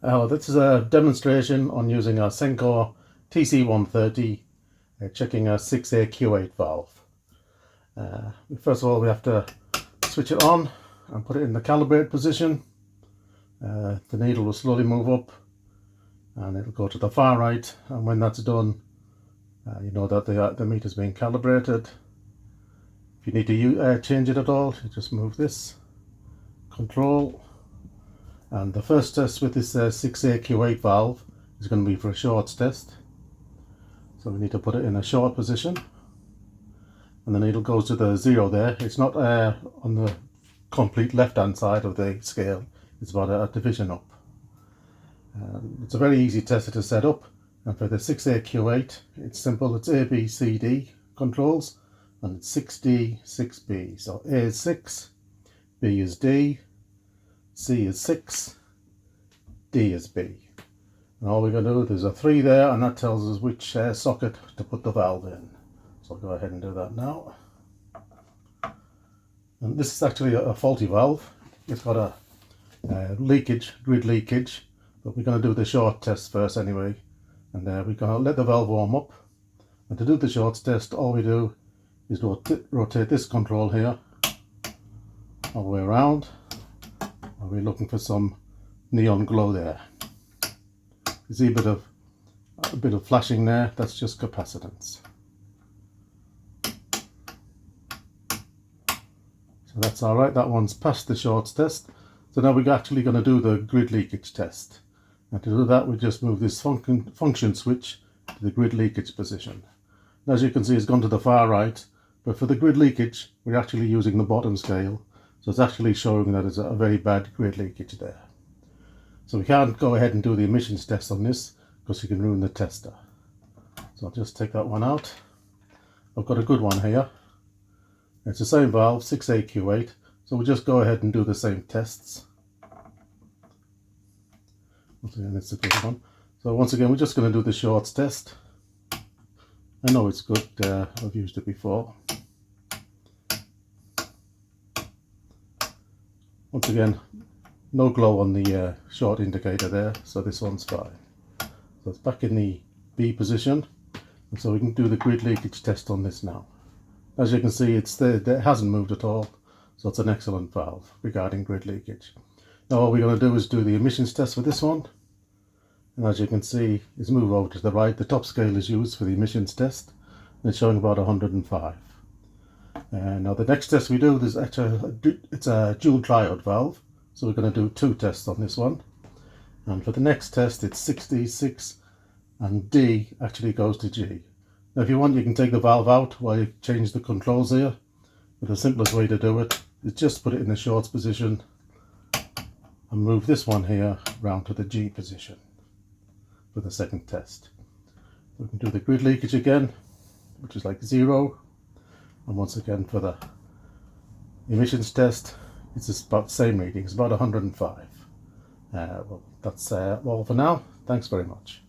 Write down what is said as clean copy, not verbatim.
This is a demonstration on using a Sencore TC130 checking a 6AQ8 valve. First of all, we have to switch it on and put it in the calibrate position. The needle will slowly move up and it'll go to the far right, and when that's done you know that the meter is being calibrated. If you need to change it at all, you just move this control. And the first test with this 6AQ8 valve is going to be for a shorts test. So we need to put it in a short position. And the needle goes to the 0 there. It's not on the complete left hand side of the scale. It's about a division up. It's a very easy tester to set up. And for the 6AQ8, it's simple. It's A, B, C, D controls. And it's 6D, 6B. So A is 6, B is D, C is 6, D is B. And all we're going to do, there's a 3 there, and that tells us which socket to put the valve in. So I'll go ahead and do that now. And this is actually a faulty valve. It's got a leakage, grid leakage, but we're going to do the short test first anyway. And we're going to let the valve warm up. And to do the shorts test, all we do is rotate this control here all the way around. And we're looking for some neon glow there. You see a bit of flashing there. That's just capacitance. So that's all right. That one's passed the shorts test. So now we're actually going to do the grid leakage test. And to do that, we just move this function switch to the grid leakage position. And as you can see, it's gone to the far right. But for the grid leakage, we're actually using the bottom scale. So it's actually showing that there's a very bad grid leakage there. So we can't go ahead and do the emissions test on this because you can ruin the tester. So I'll just take that one out. I've got a good one here. It's the same valve, 6AQ8. So we'll just go ahead and do the same tests. Once again, it's a good one. So once again, we're just going to do the shorts test. I know it's good. I've used it before. Once again, no glow on the short indicator there, so this one's fine. So it's back in the B position, and so we can do the grid leakage test on this now. As you can see, it hasn't moved at all, so it's an excellent valve regarding grid leakage. Now all we're going to do is do the emissions test for this one, and as you can see, it's moved over to the right. The top scale is used for the emissions test, and it's showing about 105. Now the next test we do is actually it's a dual triode valve, so we're going to do 2 tests on this one. And for the next test, it's 66, and D actually goes to G. Now if you want, you can take the valve out while you change the controls here, but the simplest way to do it is just put it in the shorts position and move this one here round to the G position for the second test. We can do the grid leakage again, which is like 0. And once again, for the emissions test, it's just about the same reading. It's about 105. Well, that's all for now. Thanks very much.